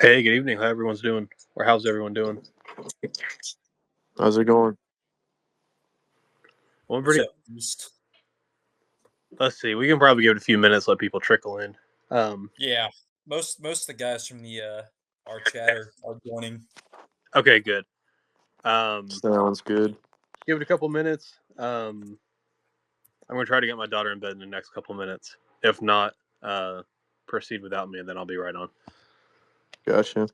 Hey, good evening. How everyone's doing? Or how's everyone doing? How's it going? Well, pretty. Let's see. We can probably give it a few minutes, let people trickle in. Yeah, most of the guys from the our chat are joining. Okay, good. Sounds good. Give it a couple minutes. I'm gonna try to get my daughter in bed in the next couple minutes. If not, proceed without me, and then I'll be right on. Gotcha.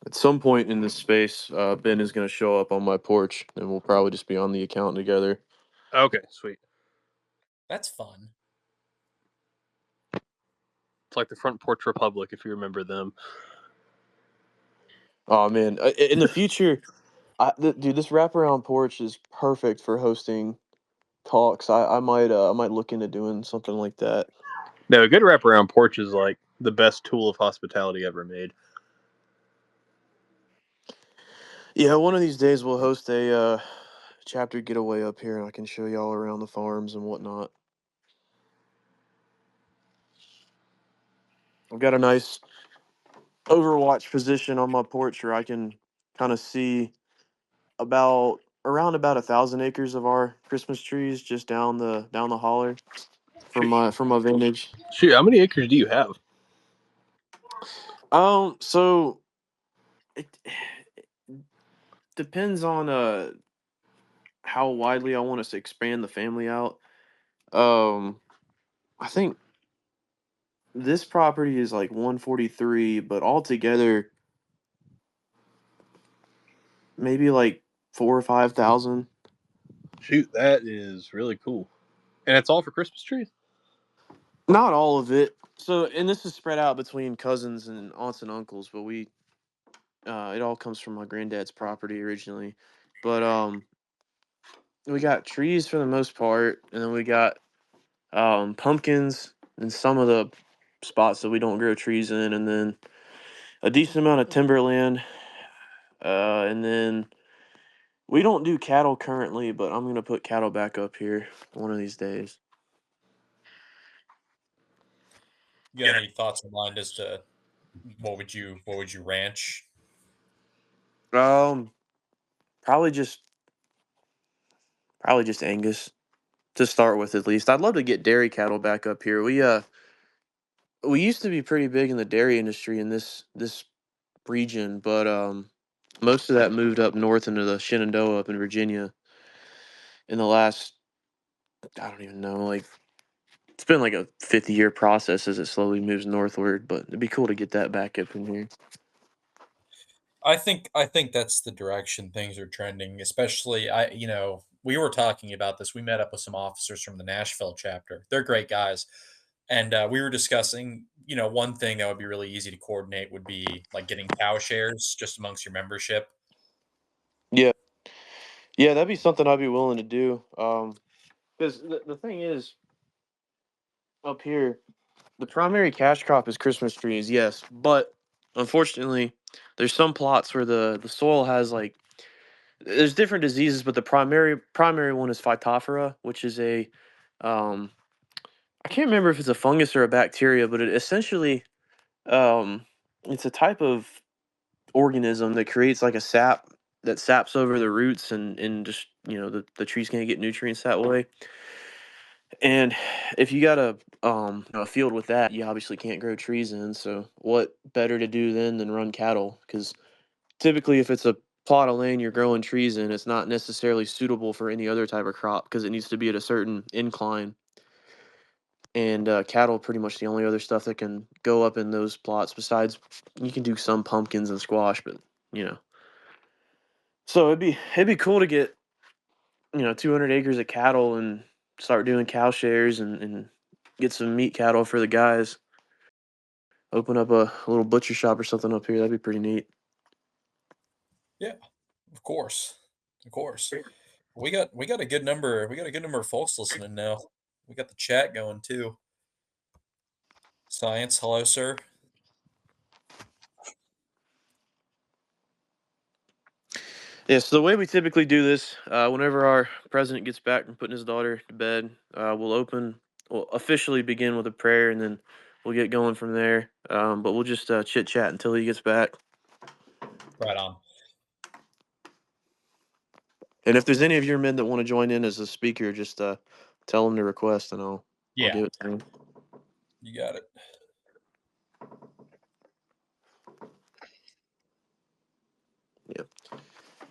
At some point in this space, Ben is going to show up on my porch, and we'll probably just be on the account together. Okay, sweet. That's fun. It's like the Front Porch Republic, if you remember them. Oh man, in the future, dude, this wraparound porch is perfect for hosting talks. I might look into doing something like that. No, a good wraparound porch is like the best tool of hospitality ever made. Yeah, one of these days we'll host a chapter getaway up here, and I can show y'all around the farms and whatnot. I've got a nice overwatch position on my porch where I can kind of see around about 1,000 acres of our Christmas trees just down the holler from my vintage. Shoot, how many acres do you have? So it depends on how widely I want us to expand the family out. I think this property is like 143, but altogether maybe like 4,000 or 5,000. Shoot, that is really cool. And it's all for Christmas trees? Not all of it. So, and this is spread out between cousins and aunts and uncles, but it all comes from my granddad's property originally. But we got trees for the most part, and then we got pumpkins in some of the spots that we don't grow trees in, and then a decent amount of timberland. And then we don't do cattle currently, but I'm gonna put cattle back up here one of these days. You got any thoughts in mind as to what would you ranch? Probably just Angus to start with at least. I'd love to get dairy cattle back up here. We used to be pretty big in the dairy industry in this region, but most of that moved up north into the Shenandoah up in Virginia in the last, I don't even know, like it's been like a 50-year process as it slowly moves northward, but it'd be cool to get that back up in here. I think that's the direction things are trending, especially we were talking about this. We met up with some officers from the Nashville chapter. They're great guys. And we were discussing, one thing that would be really easy to coordinate would be like getting cow shares just amongst your membership. Yeah. Yeah, that'd be something I'd be willing to do. Because the thing is, up here, the primary cash crop is Christmas trees, yes, but unfortunately, there's some plots where the soil has like there's different diseases, but the primary one is Phytophthora, which is a I can't remember if it's a fungus or a bacteria, but it essentially it's a type of organism that creates like a sap that saps over the roots and just the trees can't get nutrients that way. And if you got a field with that, you obviously can't grow trees in. So what better to do then than run cattle? Because typically, if it's a plot of land you're growing trees in, it's not necessarily suitable for any other type of crop because it needs to be at a certain incline. And cattle, pretty much the only other stuff that can go up in those plots. Besides, you can do some pumpkins and squash, but you know. So it'd be cool to get 200 acres of cattle and start doing cow shares and get some meat cattle for the guys. Open up a little butcher shop or something up here. That'd be pretty neat. Yeah, of course. We got a good number. We got a good number of folks listening now. We got the chat going too. Science, hello, sir. Yeah, so the way we typically do this, whenever our president gets back from putting his daughter to bed, we'll officially begin with a prayer, and then we'll get going from there. But we'll just chit chat until he gets back. Right on. And if there's any of your men that want to join in as a speaker, just tell them to request, and I'll give it to them. You got it.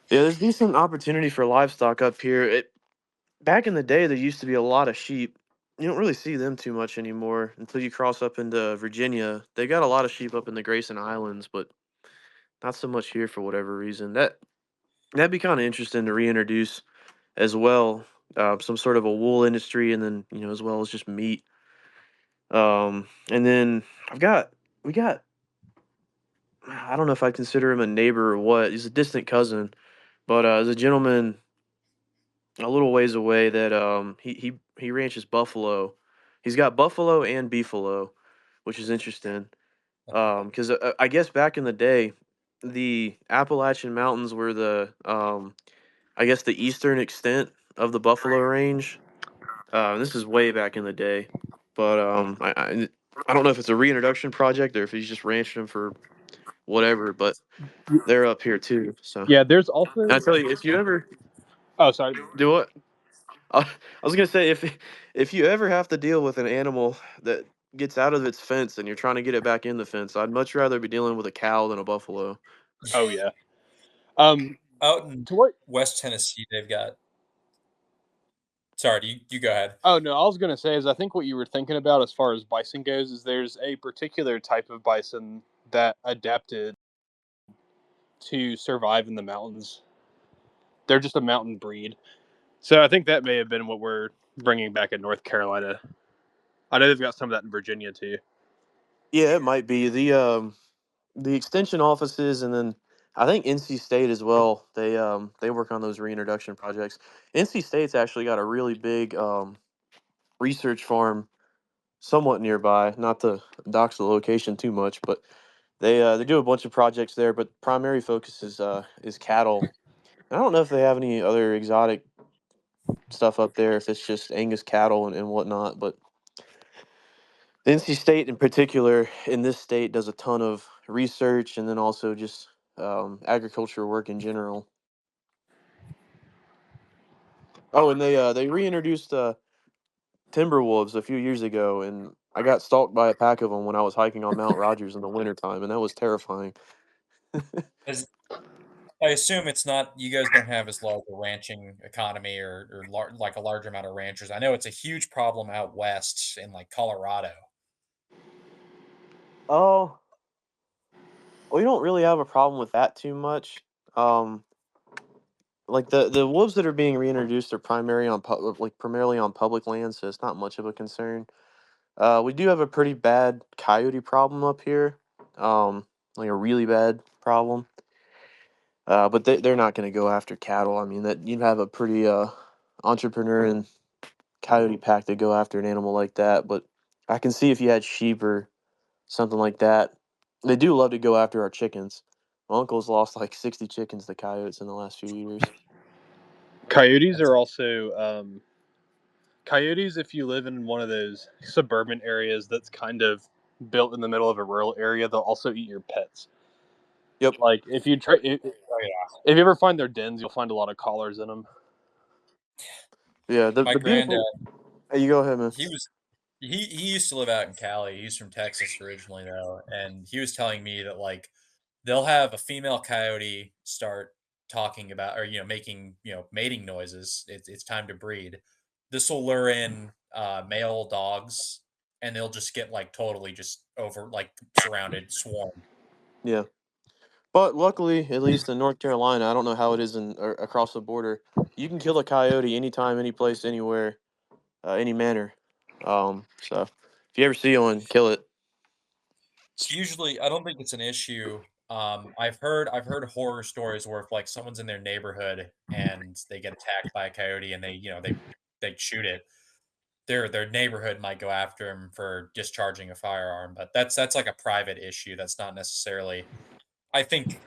Yeah, there's decent opportunity for livestock up here. Back in the day, there used to be a lot of sheep. You don't really see them too much anymore until you cross up into Virginia. They got a lot of sheep up in the Grayson Islands, but not so much here for whatever reason. That'd be kind of interesting to reintroduce as well. Some sort of a wool industry, and then as well as just meat. And then we got. I don't know if I consider him a neighbor or what. He's a distant cousin, but there's a gentleman a little ways away that he ranches buffalo. He's got buffalo and beefalo, which is interesting. Because I guess back in the day, the Appalachian Mountains were the I guess the eastern extent of the buffalo range. This is way back in the day, but I don't know if it's a reintroduction project or if he's just ranching them for whatever. But they're up here too. So Yeah, there's and also. I tell you, if you ever Oh, sorry. do what. I was gonna say if you ever have to deal with an animal that gets out of its fence and you're trying to get it back in the fence, I'd much rather be dealing with a cow than a buffalo. Oh yeah. Out in To what? West Tennessee, they've got. Sorry, you go ahead. Oh no, I was gonna say is I think what you were thinking about as far as bison goes is there's a particular type of bison that adapted to survive in the mountains. They're just a mountain breed. So I think that may have been what we're bringing back in North Carolina. I know they've got some of that in Virginia too. Yeah, it might be the extension offices, and then I think NC State as well. They work on those reintroduction projects. NC State's actually got a really big research farm somewhat nearby. Not to dox the location too much, but they do a bunch of projects there. But primary focus is cattle. I don't know if they have any other exotic stuff up there, if it's just Angus cattle and whatnot, but NC State in particular, in this state, does a ton of research and then also just agriculture work in general. Oh, and they reintroduced timber wolves a few years ago, and I got stalked by a pack of them when I was hiking on Mount Rogers in the wintertime, and that was terrifying. As I assume it's not. You guys don't have as large a ranching economy or like a large amount of ranchers. I know it's a huge problem out west in like Colorado. Oh, we don't really have a problem with that too much. Um, like the wolves that are being reintroduced are primarily on public land, so it's not much of a concern. We do have a pretty bad coyote problem up here, like a really bad problem. But they're not going to go after cattle. I mean, that you'd have a pretty entrepreneur and coyote pack to go after an animal like that. But I can see if you had sheep or something like that. They do love to go after our chickens. My uncle's lost like 60 chickens to coyotes in the last few years. Coyotes are also coyotes. If you live in one of those suburban areas that's kind of built in the middle of a rural area, they'll also eat your pets. Yep. Like if you try, if you ever find their dens, you'll find a lot of collars in them. Yeah. The My the granddad, beautiful. Hey, you go ahead, man. he used to live out in Cali. He's from Texas originally though, and he was telling me that like they'll have a female coyote start talking about or making mating noises. It's time to breed. This will lure in male dogs, and they'll just get like totally just over like surrounded, swarmed. Yeah. But luckily, at least in North Carolina, I don't know how it is across the border. You can kill a coyote anytime, any place, anywhere, any manner. So if you ever see one, kill it. It's usually I don't think it's an issue. I've heard horror stories where if like someone's in their neighborhood and they get attacked by a coyote and they shoot it, their neighborhood might go after him for discharging a firearm, but that's like a private issue. That's not necessarily. I think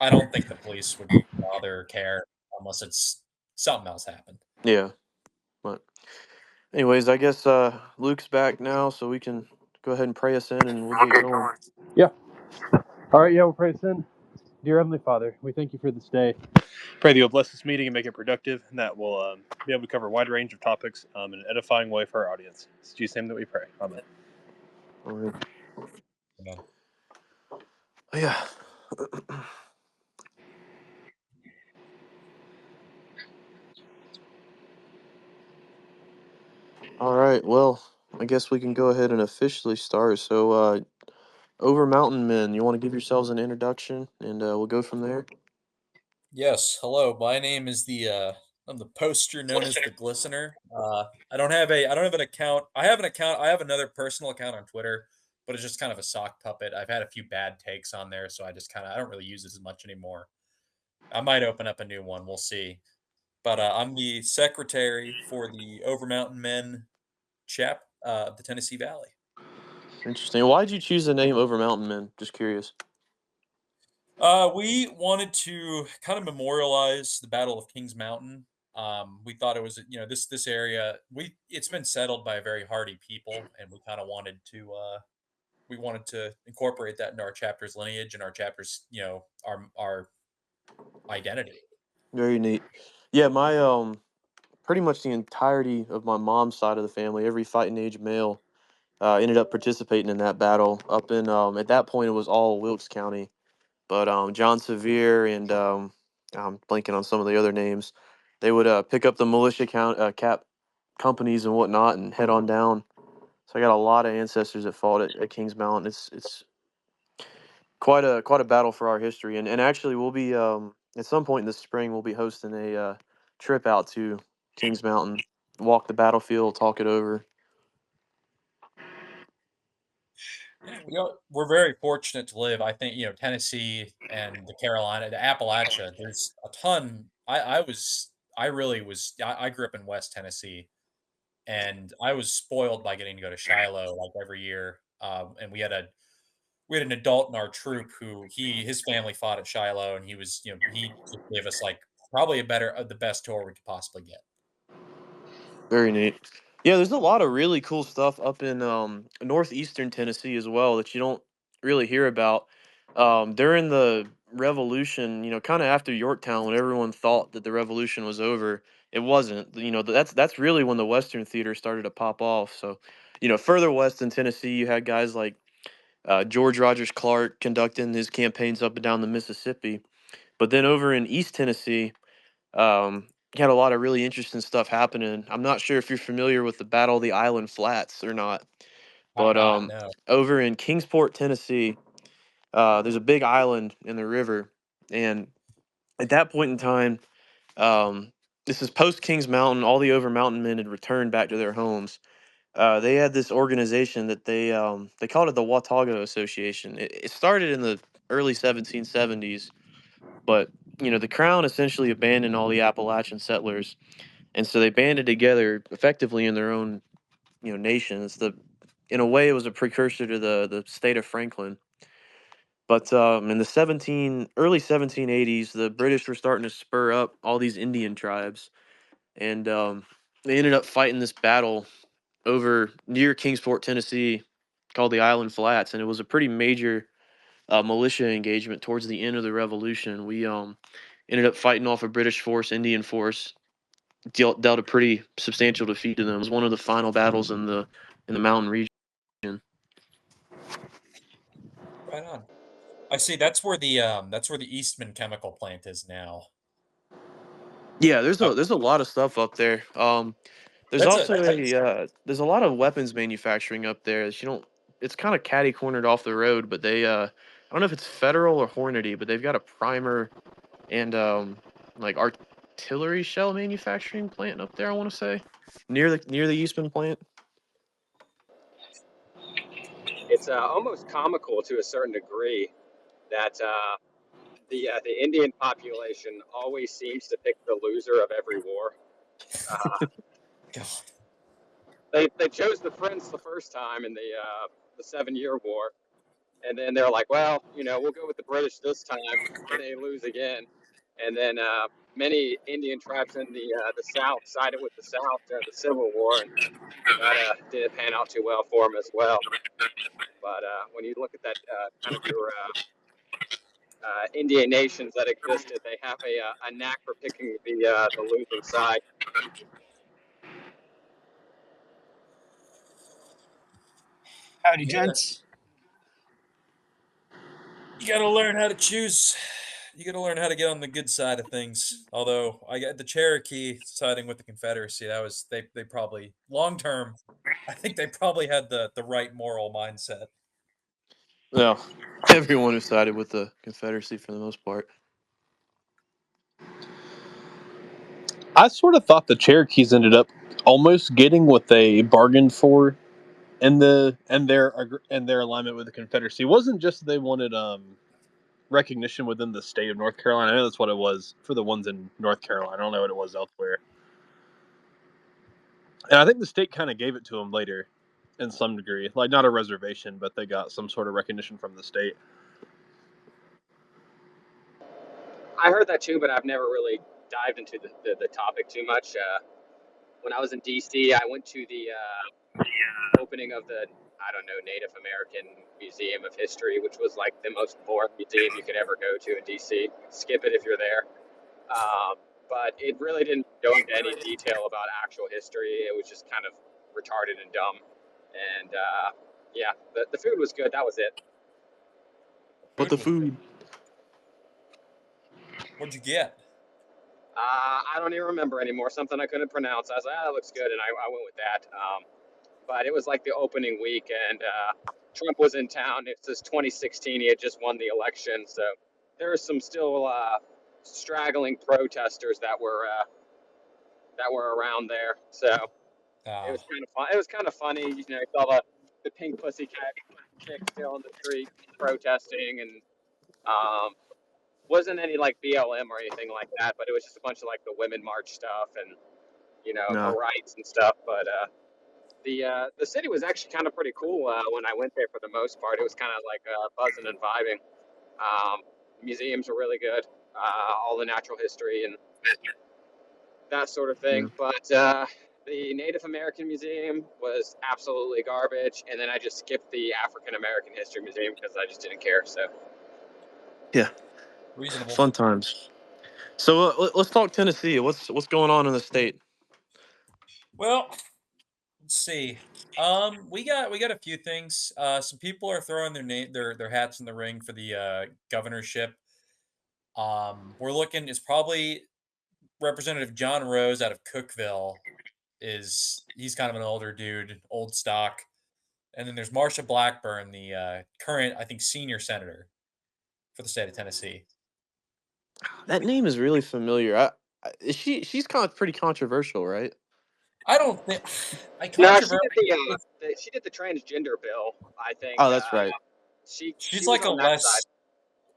I don't think the police would bother or care unless it's something else happened. Yeah. But anyways, I guess Luke's back now, so we can go ahead and pray us in, and we'll get going. Yeah. All right, yeah, we'll pray us in. Dear Heavenly Father, we thank you for this day. Pray that you'll bless this meeting and make it productive, and that we'll be able to cover a wide range of topics in an edifying way for our audience. It's in Jesus' name that we pray. Amen. All right. Amen. Yeah. All right. Well, I guess we can go ahead and officially start. So, Overmountain Men, you want to give yourselves an introduction, and we'll go from there. Yes, hello. My name is I'm the poster known as the Glistener. I don't have an account. I have an account. I have another personal account on Twitter, but it's just kind of a sock puppet. I've had a few bad takes on there, so I don't really use it as much anymore. I might open up a new one. We'll see. But I'm the secretary for the Overmountain Men of the Tennessee Valley. Interesting. Why did you choose the name Overmountain Men? Just curious. We wanted to kind of memorialize the Battle of Kings Mountain. We thought it was, this area. It's been settled by a very hardy people, and we kind of wanted to incorporate that into our chapter's lineage and our chapter's, our identity. Very neat. Yeah, my pretty much the entirety of my mom's side of the family, every fighting age male, ended up participating in that battle up in at that point it was all Wilkes County, but John Sevier and I'm blanking on some of the other names. They would pick up the militia cap companies and whatnot and head on down. So I got a lot of ancestors that fought at Kings Mountain. It's quite a battle for our history, and actually we'll be at some point in the spring we'll be hosting a trip out to Kings Mountain, walk the battlefield, talk it over. Yeah, we're very fortunate to live. I think, Tennessee and the Appalachia, there's a ton. I grew up in West Tennessee, and I was spoiled by getting to go to Shiloh like every year. And we had an adult in our troop who his family fought at Shiloh, and he just gave us like probably the best tour we could possibly get. Very neat. Yeah, there's a lot of really cool stuff up in northeastern Tennessee as well that you don't really hear about. During the Revolution, kind of after Yorktown, when everyone thought that the Revolution was over, it wasn't. That's really when the Western theater started to pop off. So, further west in Tennessee, you had guys like George Rogers Clark conducting his campaigns up and down the Mississippi. But then over in East Tennessee, you had a lot of really interesting stuff happening. I'm not sure if you're familiar with the Battle of the Island Flats or not, I'm but not, no. over in Kingsport, Tennessee, there's a big island in the river, and at that point in time, this is post Kings Mountain. All the Overmountain men had returned back to their homes. They had this organization that they called it the Wataga Association. It started in the early 1770s, but the Crown essentially abandoned all the Appalachian settlers, and so they banded together effectively in their own nations. In a way, it was a precursor to the state of Franklin. But in the early 1780s, the British were starting to spur up all these Indian tribes, and they ended up fighting this battle over near Kingsport, Tennessee, called the Island Flats, and it was a pretty major militia engagement towards the end of the Revolution. We ended up fighting off a British force, Indian force, dealt a pretty substantial defeat to them. It was one of the final battles in the mountain region. Right on. I see. That's where the Eastman chemical plant is now. Yeah, there's a lot of stuff up there. There's That's also there's a lot of weapons manufacturing up there that you don't. It's kind of catty cornered off the road, but they I don't know if it's Federal or Hornady, but they've got a primer and like artillery shell manufacturing plant up there. I want to say near the Eastman plant. It's almost comical to a certain degree that the Indian population always seems to pick the loser of every war. God. They chose the French the first time in the 7-Year War, and then they're like, well, we'll go with the British this time. Then they lose again, and then many Indian tribes in the South sided with the South during the Civil War, and that didn't pan out too well for them as well. But when you look at that kind of your Indian nations that existed, they have a knack for picking the losing side. Howdy, gents. You got to learn how to choose. You got to learn how to get on the good side of things. Although I got the Cherokee siding with the Confederacy, that was they probably long term. I think they probably had the right moral mindset. No, everyone who sided with the Confederacy for the most part. I sort of thought the Cherokees ended up almost getting what they bargained for in their alignment with the Confederacy. It wasn't just that they wanted recognition within the state of North Carolina. I know that's what it was for the ones in North Carolina. I don't know what it was elsewhere. And I think the state kind of gave it to them later in some degree. Like, not a reservation, but they got some sort of recognition from the state. I heard that too, but I've never really dived into the topic too much. When I was in D.C., I went to the opening of the, I don't know, Native American Museum of History, which was like the most boring museum you could ever go to in D.C. Skip it if you're there. But it really didn't go into any detail about actual history. It was just kind of retarded and dumb. And yeah, the food was good. That was it. But the food. What'd you get? I don't even remember anymore. Something I couldn't pronounce. I was like, that looks good, and I went with that. But it was like the opening week, and Trump was in town. It's just 2016. He had just won the election, so there were some still straggling protesters that were around there. So it was kind of fun. It was kind of funny, you know. You saw the pink pussycat chick still in the street protesting, and wasn't any like BLM or anything like that, but it was just a bunch of like the women march stuff and for rights and stuff. But the city was actually kind of pretty cool when I went there. For the most part, it was kind of like buzzing and vibing. Museums were really good, all the natural history and that sort of thing. But the Native American Museum was absolutely garbage, and then I just skipped the African American History Museum because I just didn't care. So yeah, reasonable, fun times. So let's talk Tennessee. What's going on in the state? Well, let's see. We got a few things. Some people are throwing their hats in the ring for the governorship. We're looking. It's probably Representative John Rose out of Cookeville. He's kind of an older dude, old stock. And then there's Marsha Blackburn, the current, I think, senior senator for the state of Tennessee. That name is really familiar. She's kind of pretty controversial, right? I don't think. No, she did the transgender bill. I think. Oh, that's right. She's like on a that less. side.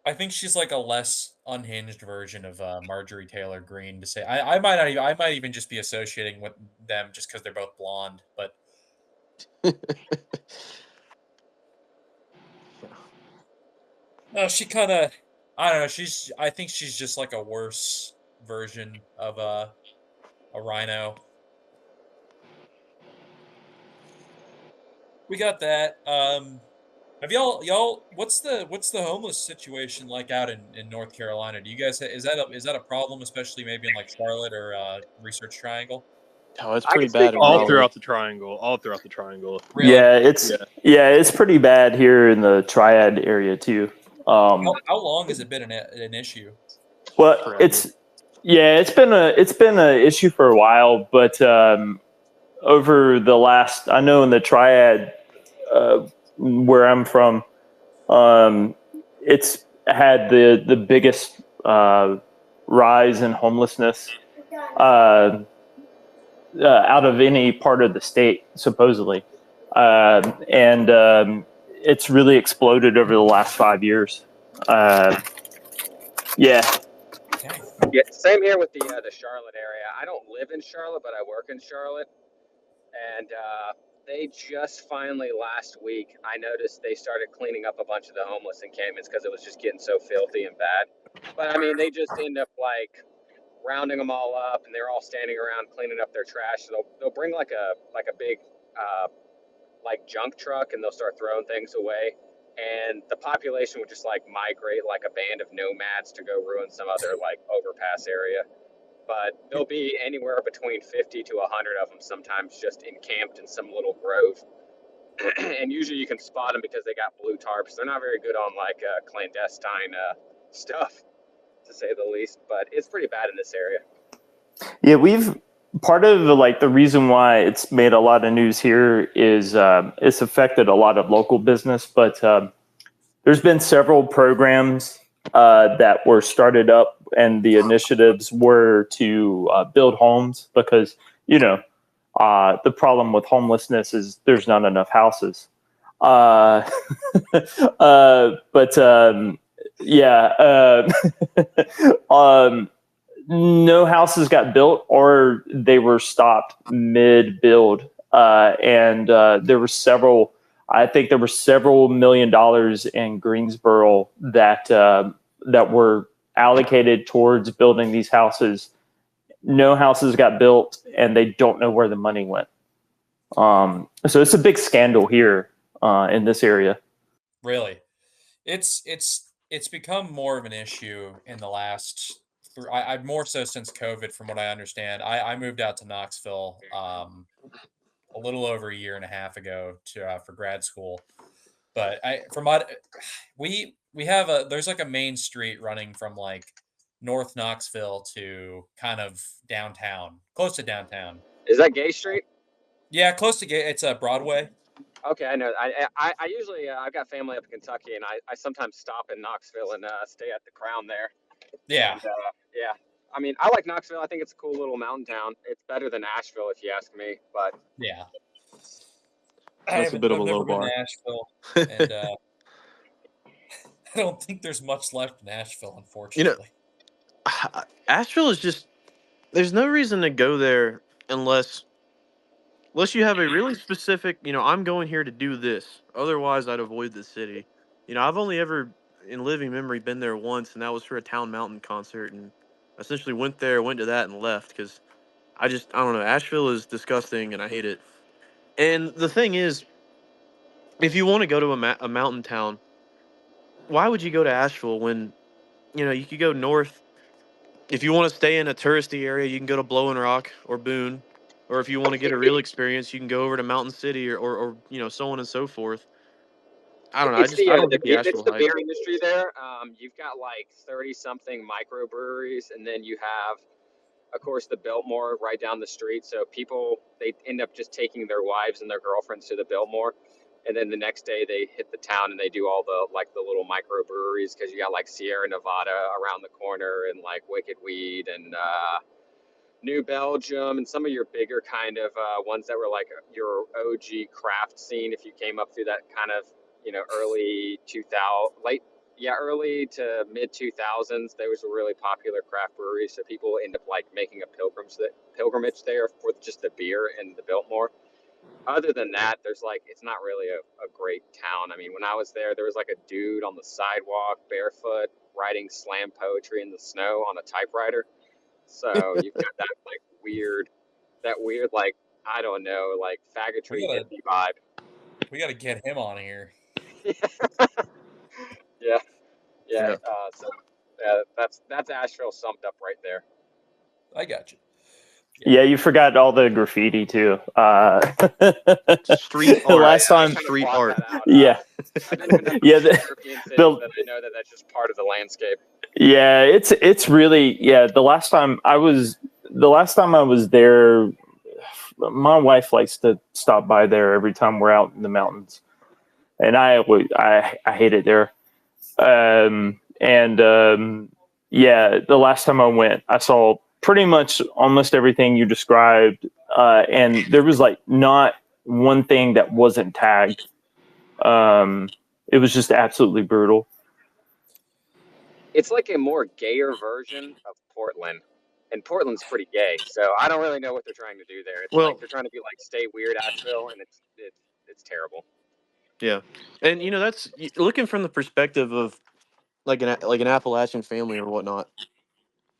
I think she's like a less unhinged version of Marjorie Taylor Greene. To say, I might even just be associating with them just because they're both blonde, but. No, she kind of. I don't know. I think she's just like a worse version of a rhino. We got that. Have y'all? What's the homeless situation like out in North Carolina? Do you guys is that a problem, especially maybe in like Charlotte or Research Triangle? Oh, it's pretty speak bad. All throughout the triangle. Really? Yeah, it's pretty bad here in the Triad area too. How long has it been an issue? Well, Forever. it's been a issue for a while, but over the last, I know in the Triad where I'm from, it's had the biggest rise in homelessness out of any part of the state, supposedly, and it's really exploded over the last 5 years. Yeah. Okay. Yeah, same here with the Charlotte area. I don't live in Charlotte, but I work in Charlotte, and they just finally last week, I noticed they started cleaning up a bunch of the homeless encampments because it was just getting so filthy and bad. But I mean, they just end up like rounding them all up, and they're all standing around cleaning up their trash. So they'll bring like a big like junk truck, and they'll start throwing things away. And the population would just like migrate like a band of nomads to go ruin some other like overpass area. But there'll be anywhere between 50 to 100 of them sometimes just encamped in some little grove. And usually you can spot them because they got blue tarps. They're not very good on like clandestine stuff, to say the least, but it's pretty bad in this area. Yeah, part of the reason why it's made a lot of news here is it's affected a lot of local business, but there's been several programs that were started up, and the initiatives were to build homes because, the problem with homelessness is there's not enough houses. No houses got built, or they were stopped mid-build. And there were several $1 million in Greensboro that were allocated towards building these houses. No houses got built, and they don't know where the money went. So it's a big scandal here in this area. Really, it's become more of an issue in the last. I more so since COVID, from what I understand. I moved out to Knoxville a little over a year and a half ago for grad school, but we have there's like a main street running from like North Knoxville to kind of downtown, close to downtown. Is that Gay Street? Yeah, close to Gay. It's Broadway. Okay, I know. I usually I've got family up in Kentucky, and I sometimes stop in Knoxville and stay at the Crown there. Yeah. And, yeah. I mean, I like Knoxville. I think it's a cool little mountain town. It's better than Asheville, if you ask me. But yeah, that's a bit of a low bar. Asheville, and I don't think there's much left in Asheville, unfortunately. Asheville is just, there's no reason to go there unless you have a really specific, I'm going here to do this. Otherwise, I'd avoid the city. I've only ever, in living memory, been there once, and that was for a Town Mountain concert, and I essentially went to that and left because I don't know. Asheville is disgusting, and I hate it. And the thing is, if you want to go to a mountain town, why would you go to Asheville when, you could go north? If you want to stay in a touristy area, you can go to Blowing Rock or Boone. Or if you want to get a real experience, you can go over to Mountain City or so on and so forth. I don't know. It's I don't get the Asheville it's the hype. beer industry there. You've got like 30-something microbreweries, and then you have, of course, the Biltmore right down the street. So people, they end up just taking their wives and their girlfriends to the Biltmore, and then the next day they hit the town and they do all the little microbreweries, because you got like Sierra Nevada around the corner, and like Wicked Weed and New Belgium, and some of your bigger kind of ones that were like your OG craft scene. If you came up through that kind of early to mid 2000s, there was a really popular craft brewery. So people end up like making a pilgrimage there for just the beer and the Biltmore. Other than that, there's like, it's not really a great town. I mean, when I was there was like a dude on the sidewalk barefoot writing slam poetry in the snow on a typewriter. So you've got that weird like, I don't know, like faggotry hippie vibe. We got to get him on here. Yeah. So that's Asheville summed up right there. I got you. Yeah, you forgot all the graffiti too. Street art. The last time, street art. Yeah. I didn't even have I know that that's just part of the landscape. Yeah, it's really, yeah. The last time I was there, my wife likes to stop by there every time we're out in the mountains, and I hate it there. Yeah, the last time I went, I saw pretty much almost everything you described, and there was like not one thing that wasn't tagged. It was just absolutely brutal. It's like a more gayer version of Portland, and Portland's pretty gay, so I don't really know what they're trying to do there. It's like they're trying to be like Stay Weird Asheville, and it's terrible. Yeah, and that's looking from the perspective of like an Appalachian family or whatnot.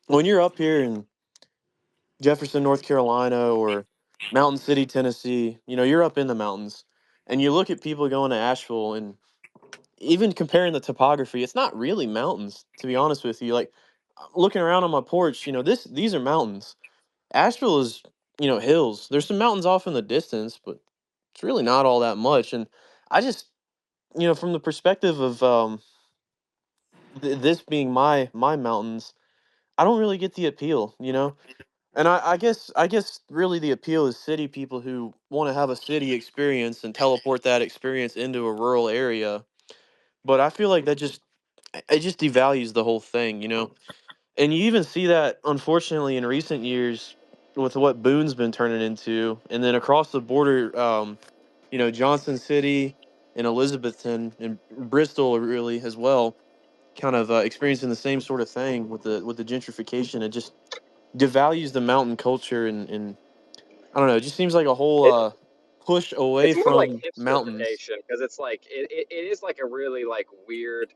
When you're up here and Jefferson, North Carolina, or Mountain City, Tennessee, you're up in the mountains, and you look at people going to Asheville, and even comparing the topography, it's not really mountains, to be honest with you. Like, looking around on my porch, these are mountains. Asheville is, hills. There's some mountains off in the distance, but it's really not all that much. And I just, from the perspective of this being my mountains, I don't really get the appeal. And I guess really the appeal is city people who want to have a city experience and teleport that experience into a rural area. But I feel like that just it just devalues the whole thing. And you even see that unfortunately in recent years with what Boone's been turning into, and then across the border, Johnson City and Elizabethton and Bristol really as well, kind of experiencing the same sort of thing with the gentrification. It just devalues the mountain culture, and I don't know. It just seems like a whole It, push away it's more like from mountains. hipsterification because it's like it is like a really like weird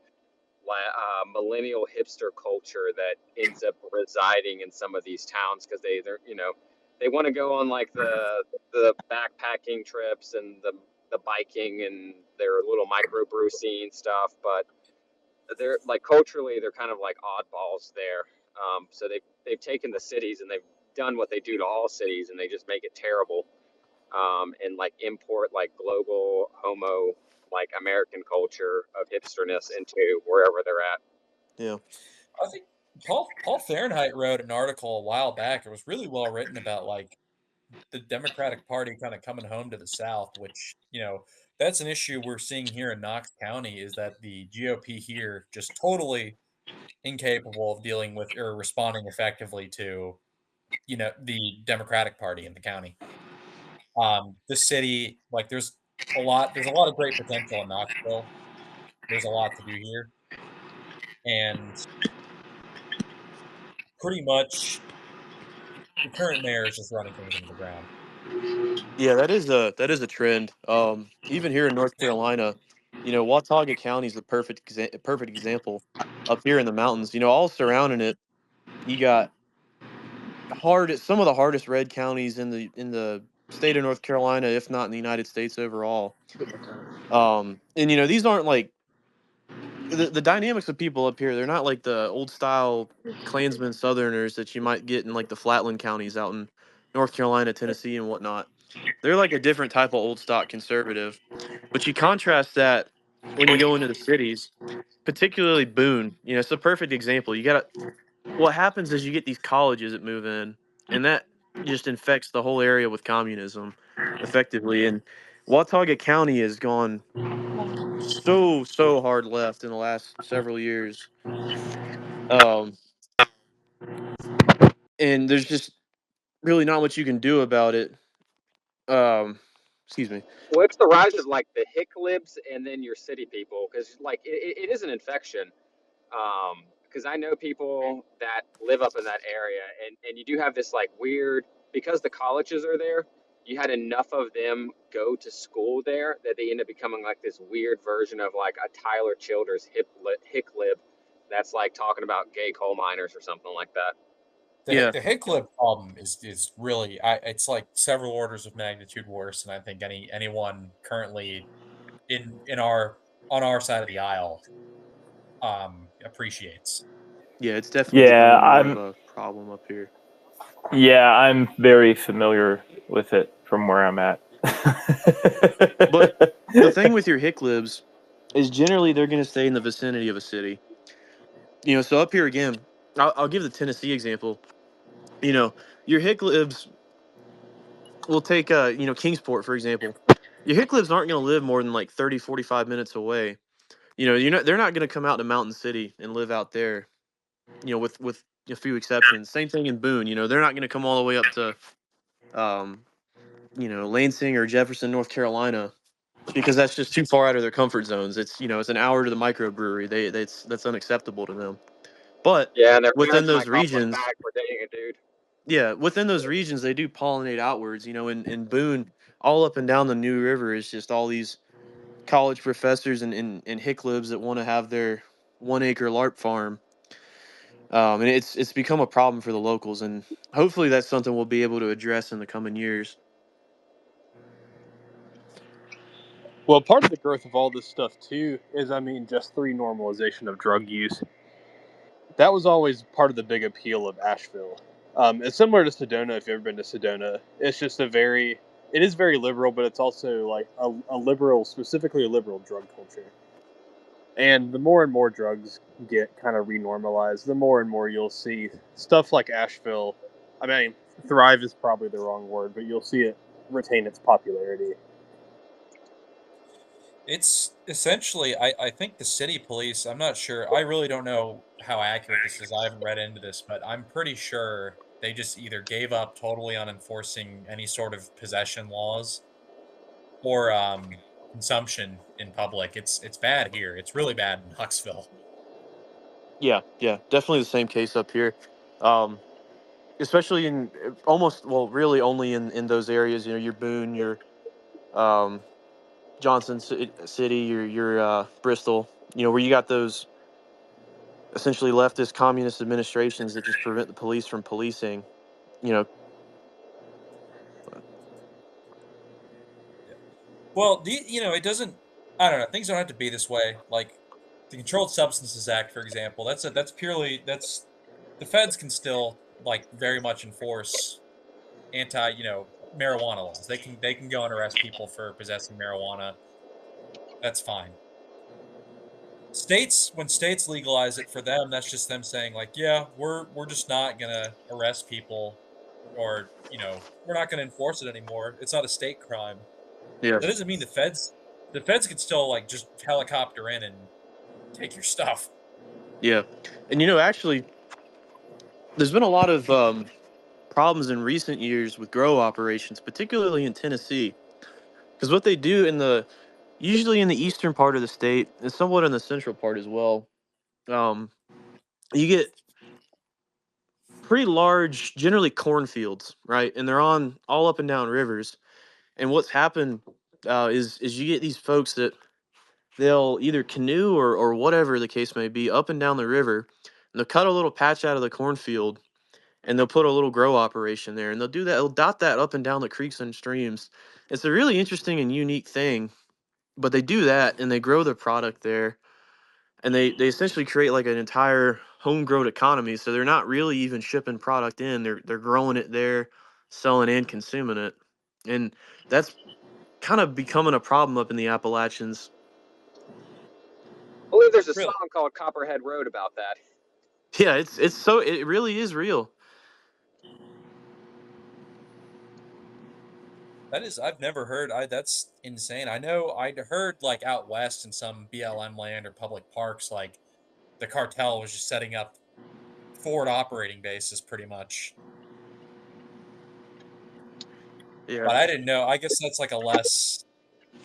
millennial hipster culture that ends up residing in some of these towns because they want to go on like the backpacking trips and the biking and their little microbrew scene stuff, but they're like culturally they're kind of like oddballs there. So they've taken the cities and they've done what they do to all cities and they just make it terrible, and like import like global homo like American culture of hipsterness into wherever they're at. Yeah. I think Paul Fahrenheit wrote an article a while back. It was really well written about like the Democratic Party kind of coming home to the South, which, that's an issue we're seeing here in Knox County is that the GOP here just totally incapable of dealing with or responding effectively to, the Democratic Party in the county. The city, like there's a lot of great potential in Knoxville. There's a lot to do here. And pretty much the current mayor is just running things into the ground. Yeah, that is a trend. Even here in North Carolina, Wataga County is the perfect example. Up here in the mountains, all surrounding it, you got some of the hardest red counties in the state of North Carolina, if not in the United States overall. And these aren't like the dynamics of people up here. They're not like the old style Klansmen Southerners that you might get in like the flatland counties out in North Carolina, Tennessee, and whatnot. They're like a different type of old stock conservative. But you contrast that when you go into the cities, particularly Boone. It's a perfect example. What happens is you get these colleges that move in, and that just infects the whole area with communism, effectively. And Watauga County has gone so hard left in the last several years. Um, and there's just really not much you can do about it. Um, excuse me. Well, it's the rise of like the Hicklibs and then your city people because like it is an infection. Because I know people that live up in that area, and you do have this like weird because the colleges are there. You had enough of them go to school there that they end up becoming like this weird version of like a Tyler Childers Hicklib that's like talking about gay coal miners or something like that. The Yeah, the Hicklib problem is really it's like several orders of magnitude worse than I think anyone currently in our on our side of the aisle appreciates. yeah, it's definitely Yeah, becoming more of a problem up here. I'm very familiar with it from where I'm at. But the thing with your Hicklibs is generally they're going to stay in the vicinity of a city. So up here again, I'll give the Tennessee example. Your Hicklibs will take, Kingsport, for example. Your Hicklibs aren't going to live more than like 30, 45 minutes away. They're not going to come out to Mountain City and live out there, with a few exceptions. Same thing in Boone. They're not going to come all the way up to, um, Lansing or Jefferson, North Carolina, because that's just too far out of their comfort zones. It's an hour to the microbrewery. That's unacceptable to them. But Yeah, and their within parents those might call them regions, back for dating a dude. yeah, within those regions, they do pollinate outwards. In Boone, all up and down the New River is just all these college professors and Hicklibs that want to have their 1 acre LARP farm. And it's become a problem for the locals, and hopefully that's something we'll be able to address in the coming years. Well, part of the growth of all this stuff too is, just the renormalization of drug use. That was always part of the big appeal of Asheville. It's similar to Sedona. If you've ever been to Sedona, it's just it is very liberal, but it's also like a liberal, specifically a liberal drug culture. And the more and more drugs get kind of renormalized, the more and more you'll see stuff like Asheville. Thrive is probably the wrong word, but you'll see it retain its popularity. It's essentially, I think the city police, I'm not sure. I really don't know how accurate this is. I haven't read into this, but I'm pretty sure they just either gave up totally on enforcing any sort of possession laws or consumption in public. It's bad here. It's really bad in Knoxville. Yeah, definitely the same case up here. Especially in really only in those areas, your Boone, your Johnson City, your Bristol, where you got those essentially leftist communist administrations that just prevent the police from policing, Well, it doesn't. I don't know. Things don't have to be this way. Like the Controlled Substances Act, for example. That's purely the feds can still like very much enforce anti marijuana laws. They can go and arrest people for possessing marijuana. That's fine. When states legalize it for them, that's just them saying like, yeah, we're just not gonna arrest people, or we're not gonna enforce it anymore. It's not a state crime. yeah, That doesn't mean the feds could still like just helicopter in and take your stuff. yeah. And actually, there's been a lot of problems in recent years with grow operations, particularly in Tennessee, because what they do usually in the eastern part of the state and somewhat in the central part as well, you get pretty large, generally cornfields, right? And they're on all up and down rivers. And what's happened is you get these folks that they'll either canoe or whatever the case may be up and down the river, and they'll cut a little patch out of the cornfield, and they'll put a little grow operation there, and they'll do that. They'll dot that up and down the creeks and streams. It's a really interesting and unique thing, but they do that and they grow their product there, and they essentially create like an entire homegrown economy. So they're not really even shipping product in; they're growing it there, selling and consuming it, and that's kind of becoming a problem up in the Appalachians. I believe there's a Really, song called Copperhead Road about that. Yeah, it really is real. I've never heard. That's insane. I know I'd heard like out west in some BLM land or public parks, like the cartel was just setting up forward operating bases pretty much. Yeah, But I didn't know. I guess that's like a less,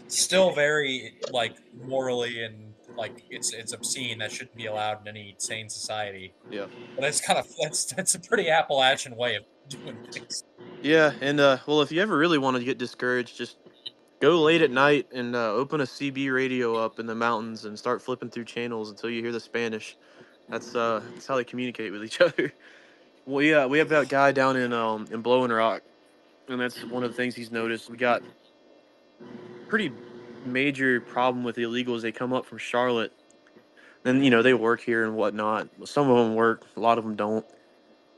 still very like morally and like it's obscene. That shouldn't be allowed in any sane society. yeah, But it's kind of that's a pretty Appalachian way of doing things. yeah. And well, if you ever really want to get discouraged, just go late at night and open a CB radio up in the mountains and start flipping through channels until you hear the Spanish. That's how they communicate with each other. Well, yeah, we have that guy down in Blowing Rock, and that's one of the things he's noticed. We got pretty major problem with illegals. They come up from Charlotte, and they work here and whatnot. Some of them work, a lot of them don't.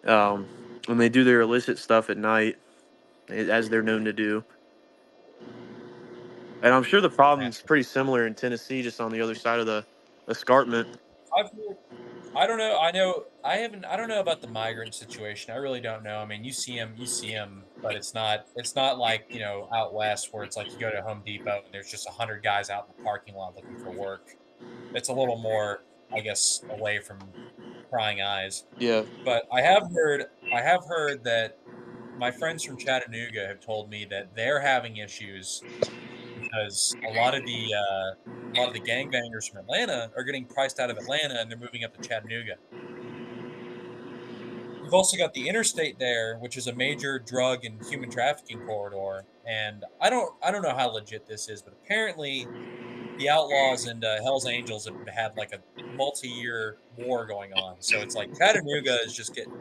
Um, and they do their illicit stuff at night, as they're known to do. And I'm sure the problem's pretty similar in Tennessee, just on the other side of the escarpment. I've heard, I don't know. I know I haven't. I don't know about the migrant situation. I really don't know. I mean, you see them, but it's not. It's not like out west where it's like you go to Home Depot and there's just 100 guys out in the parking lot looking for work. It's a little more, I guess, away from prying eyes. Yeah, But I have heard that my friends from Chattanooga have told me that they're having issues because a lot of the gangbangers from Atlanta are getting priced out of Atlanta and they're moving up to Chattanooga. You've also got the interstate there, which is a major drug and human trafficking corridor. And I don't know how legit this is, but apparently the Outlaws and Hell's Angels have had like a multi-year war going on. So it's like Chattanooga is just getting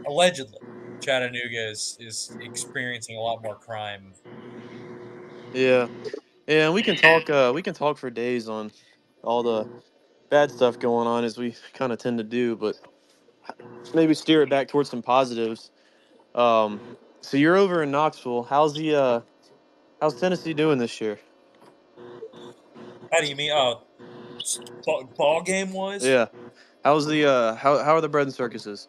allegedly Chattanooga is experiencing a lot more crime. Yeah, and we can talk. We can talk for days on all the bad stuff going on, as we kind of tend to do, but maybe steer it back towards some positives. So you're over in Knoxville. How's Tennessee doing this year? How do you mean? Oh, ball game wise? Yeah. How's the how are the bread and circuses?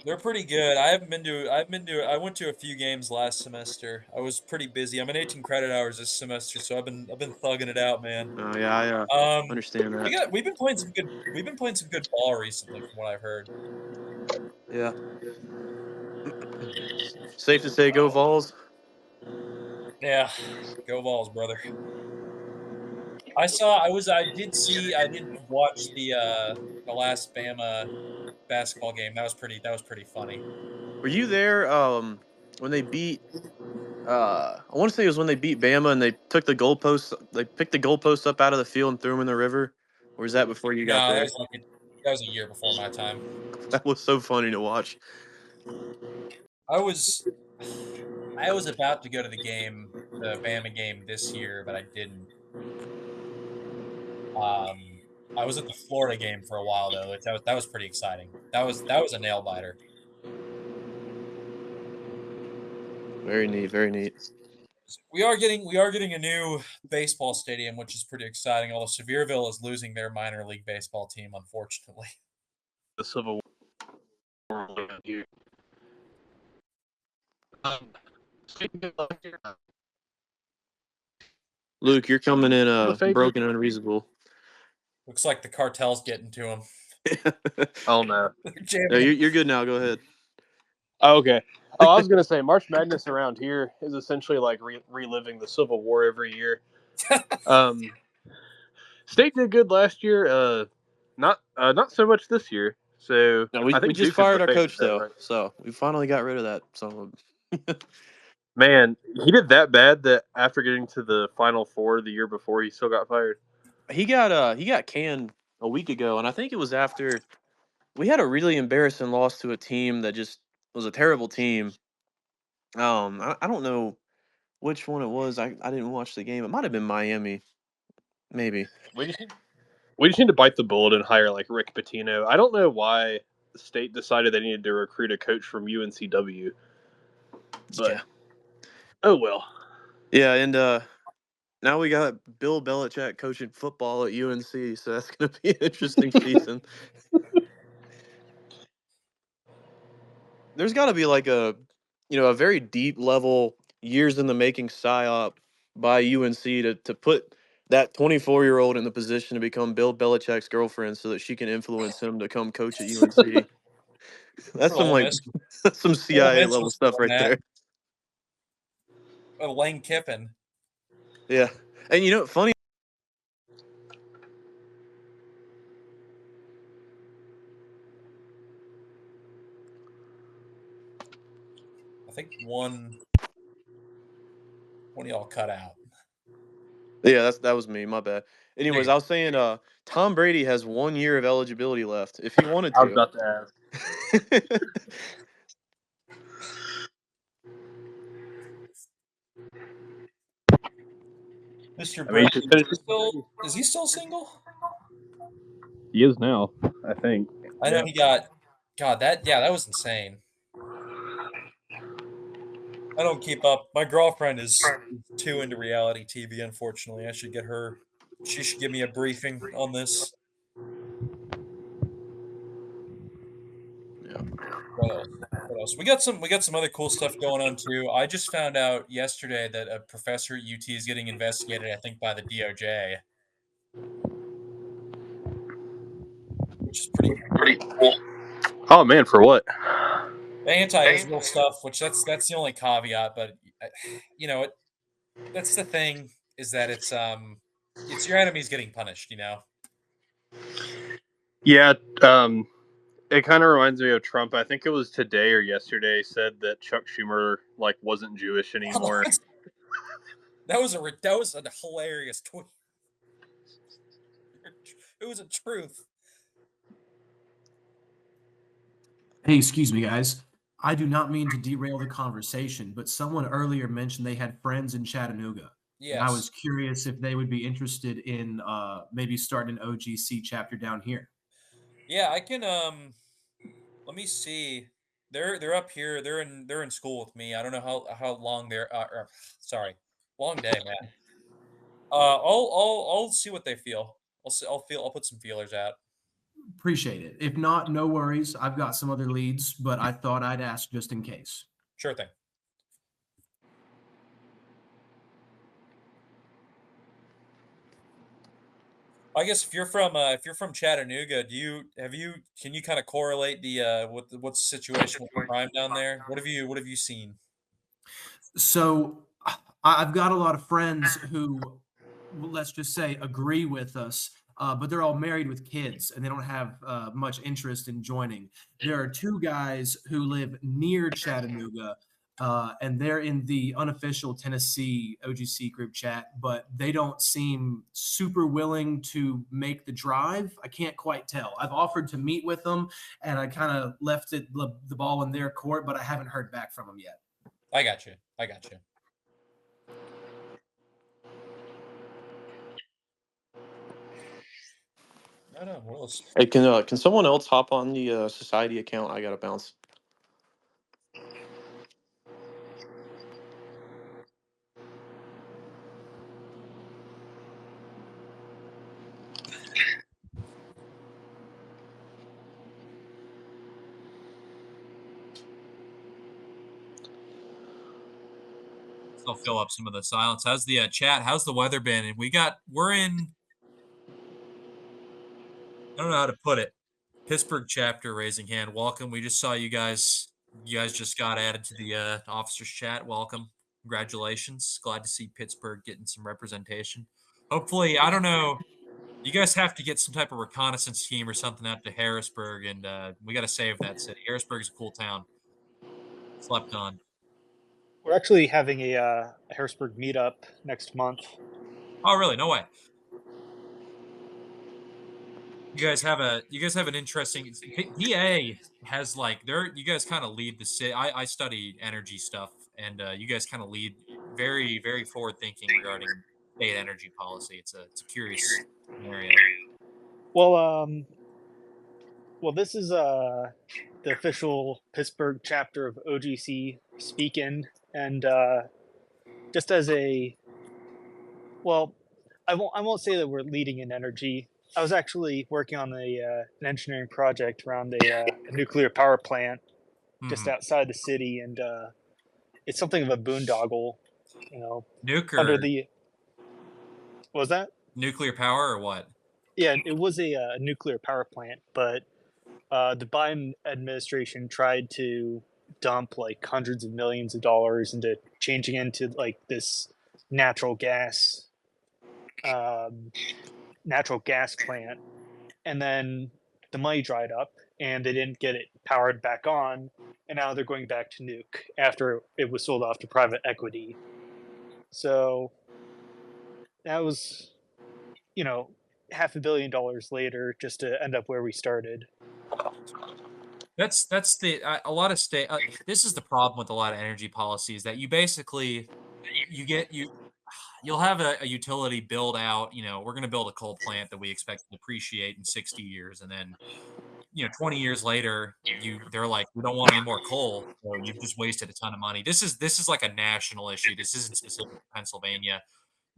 They're pretty good. I went to a few games last semester. I was pretty busy. I'm in 18 credit hours this semester, so I've been thugging it out, man. Oh yeah, I Um, understand that. we've been playing some good ball recently, from what I've heard. Yeah. Safe to say, go Vols. Yeah, go Vols, brother. I did watch the last Bama basketball game. That was pretty funny. Were you there when they beat I want to say it was when they beat Bama and they took the goalposts, they picked the goalposts up out of the field and threw them in the river? Or was that before you got No, there? that was a year before my time. That was so funny to watch. I was I was about to go to the Bama game this year, but I didn't. I was at the Florida game for a while though. That was pretty exciting. That was a nail biter. Very neat, very neat. We are getting a new baseball stadium, which is pretty exciting. Although Sevierville is losing their minor league baseball team, unfortunately. The Civil War here. Luke, you're coming in broken and unreasonable. Looks like the cartel's getting to him. Oh no. No, you're good now. Go ahead. Oh, okay. Oh, I was gonna say March Madness around here is essentially like reliving the Civil War every year. State did good last year. Not so much this year. So No, I think we just Duke is fired the our favorite, coach though, right? so we finally got rid of that. So Man, he did that bad that after getting to the Final Four the year before, he still got fired. he got canned a week ago, and I think it was after we had a really embarrassing loss to a team that just was a terrible team. I don't know which one it was. I didn't watch the game. It might have been Miami, maybe. We just need to bite the bullet and hire like Rick Pitino. I don't know why the state decided they needed to recruit a coach from UNCW, but Yeah. Oh well. Yeah, and now we got Bill Belichick coaching football at UNC, so that's going to be an interesting season. There's got to be like a very deep level, years in the making psyop by UNC to put that 24-year-old in the position to become Bill Belichick's girlfriend so that she can influence him to come coach at UNC. That's some that's some CIA level stuff right there. Lane Kiffin. Yeah, and funny. I think one of y'all cut out. Yeah, that was me. My bad. Anyways, I was saying, Tom Brady has 1 year of eligibility left if he wanted to. I was about to ask. Mr. Brady, is he still single? He is now, I think. I know he got. God, that was insane. I don't keep up. My girlfriend is too into reality TV, unfortunately. I should get her. She should give me a briefing on this. Yeah. What else? We got some other cool stuff going on too. I just found out yesterday that a professor at UT is getting investigated, I think, by the DOJ. Which is pretty cool. Oh man, for what? Anti-Israel stuff, which that's the only caveat, but that's the thing, is that it's your enemies getting punished, Yeah, it kind of reminds me of Trump. I think it was today or yesterday said that Chuck Schumer wasn't Jewish anymore. That was a hilarious tweet. It was a truth. Hey, excuse me, guys. I do not mean to derail the conversation, but someone earlier mentioned they had friends in Chattanooga. Yes. And I was curious if they would be interested in maybe starting an OGC chapter down here. Yeah, I can let me see. They're up here. They're in school with me. I don't know how long they're sorry. Long day, man. I'll see what they feel. I'll put some feelers out. Appreciate it. If not, no worries. I've got some other leads, but I thought I'd ask just in case. Sure thing. I guess if you're from Chattanooga, can you kind of correlate the what's the situation with crime down there? What have you seen? So I've got a lot of friends who, let's just say, agree with us, but they're all married with kids and they don't have much interest in joining. There are two guys who live near Chattanooga, and they're in the unofficial Tennessee OGC group chat, but they don't seem super willing to make the drive. I can't quite tell. I've offered to meet with them, and I kind of left the ball in their court, but I haven't heard back from them yet. I got you. I don't know. What else? Hey, can someone else hop on the society account? I gotta bounce. I'll fill up some of the silence. How's the chat? How's the weather been? And we're in. I don't know how to put it. Pittsburgh chapter raising hand. Welcome. We just saw you guys. You guys just got added to the officers chat. Welcome. Congratulations. Glad to see Pittsburgh getting some representation. Hopefully, I don't know. You guys have to get some type of reconnaissance team or something out to Harrisburg, and we got to save that city. Harrisburg is a cool town. Slept on. We're actually having a Harrisburg meetup next month. Oh, really? No way. You guys have an interesting PA has you guys kind of lead the city. I study energy stuff, and you guys kind of lead very, very forward thinking regarding state energy policy. It's a curious scenario. Well, this is the official Pittsburgh chapter of OGC Speakin', and just as I won't say that we're leading in energy. I was actually working on an engineering project around a nuclear power plant just outside the city, and it's something of a boondoggle, Nuclear. Under the what was that? Nuclear power or what? Yeah, it was a nuclear power plant, but the Biden administration tried to dump like hundreds of millions of dollars into changing into like this natural gas plant, and then the money dried up and they didn't get it powered back on, and now they're going back to nuke after it was sold off to private equity. So that was, $500 million later just to end up where we started. That's a lot of state. This is the problem with a lot of energy policies, that you basically you'll have a utility build out. We're going to build a coal plant that we expect to depreciate in 60 years, and then 20 years later, they're like, we don't want any more coal, so you've just wasted a ton of money. This is like a national issue. This isn't specific to Pennsylvania.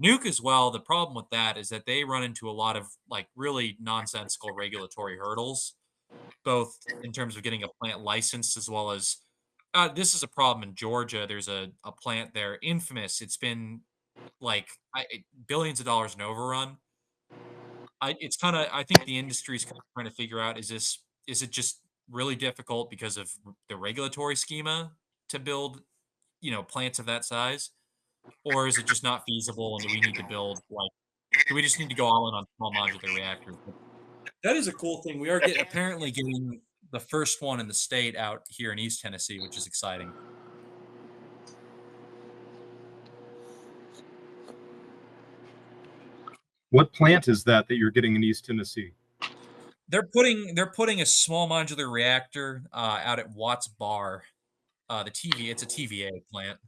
Nuke as well. The problem with that is that they run into a lot of like really nonsensical regulatory hurdles, both in terms of getting a plant licensed as well as this is a problem in Georgia. There's a plant there, infamous. It's been like billions of dollars in overrun. I think the industry is kind of trying to figure out, is it just really difficult because of the regulatory schema to build, plants of that size, or is it just not feasible? And do we need to do we just need to go all in on small modular reactors? That is a cool thing. We are apparently getting the first one in the state out here in East Tennessee, which is exciting. What plant is that you're getting in East Tennessee? They're putting a small modular reactor out at Watts Bar. It's a TVA plant.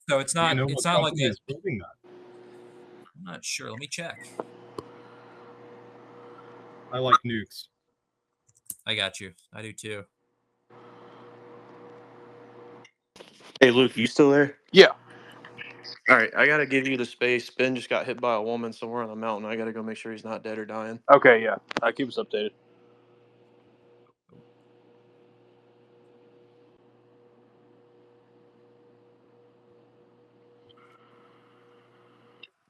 So it's not what like company is building that? I'm not sure. Let me check. I like nukes. I got you. I do too. Hey, Luke, you still there? Yeah. All right, I gotta give you the space. Ben just got hit by a woman somewhere on the mountain. I gotta go make sure he's not dead or dying. Okay, yeah. Keep us updated.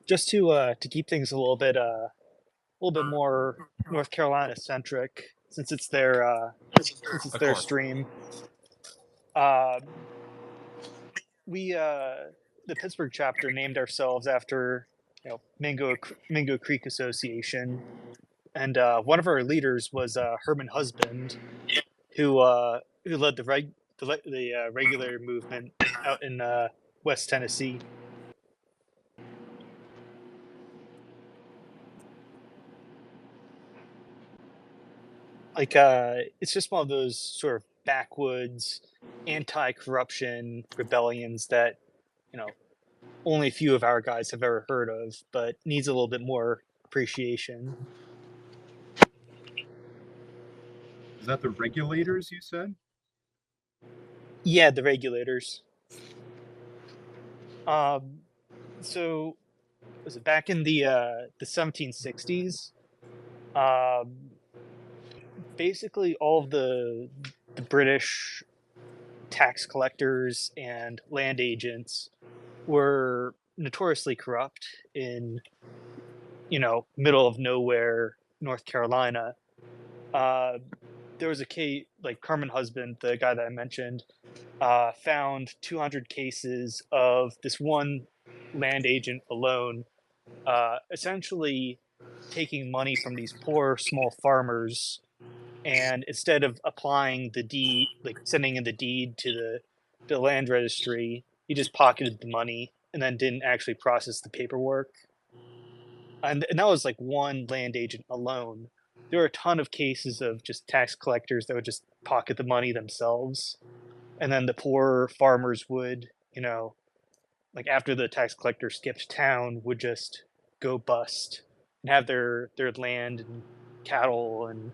Just to keep things a little bit more North Carolina centric, since it's their stream. We the Pittsburgh chapter named ourselves after Mingo Creek Association, and one of our leaders was Herman Husband, who led the regulator movement out in West Tennessee. Like it's just one of those sort of backwoods anti-corruption rebellions that only a few of our guys have ever heard of, but needs a little bit more appreciation. Is that the regulators you said? Yeah, the regulators. So was it back in the 1760s? Basically, all of the British tax collectors and land agents were notoriously corrupt in middle of nowhere North Carolina. There was a case like Herman Husband, the guy that I mentioned, found 200 cases of this one land agent alone, essentially taking money from these poor small farmers, and instead of applying the deed, like sending in the deed to the land registry, he just pocketed the money and then didn't actually process the paperwork. And that was like one land agent alone. There were a ton of cases of just tax collectors that would just pocket the money themselves, and then the poor farmers would, like after the tax collector skipped town, would just go bust and have their land and cattle and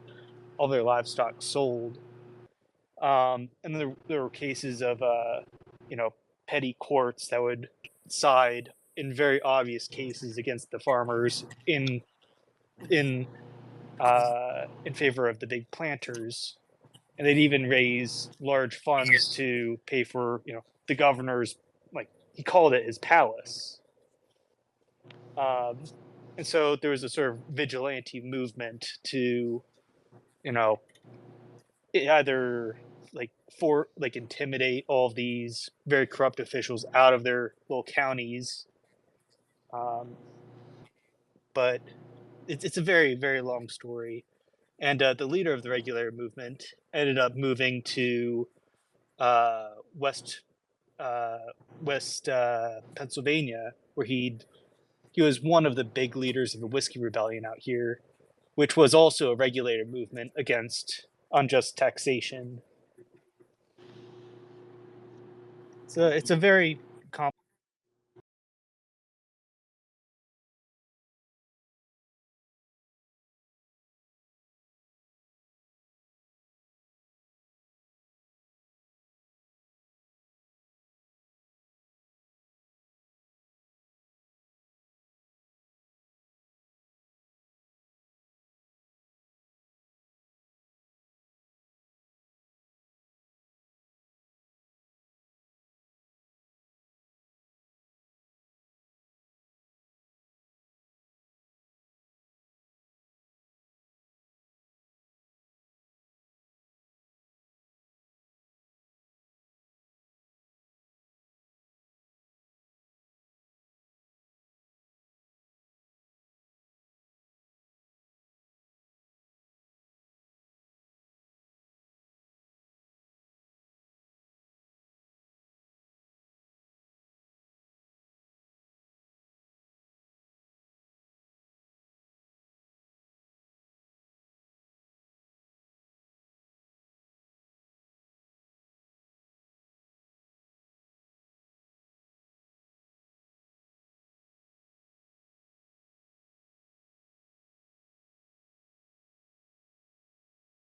all their livestock sold. And then there were cases of petty courts that would side in very obvious cases against the farmers in favor of the big planters, and they'd even raise large funds to pay for the governor's, like he called it, his palace. And so there was a sort of vigilante movement to either intimidate all of these very corrupt officials out of their little counties. But it's a very, very long story. And the leader of the regulator movement ended up moving to West Pennsylvania, where he was one of the big leaders of the Whiskey Rebellion out here, which was also a regulator movement against unjust taxation. So it's a very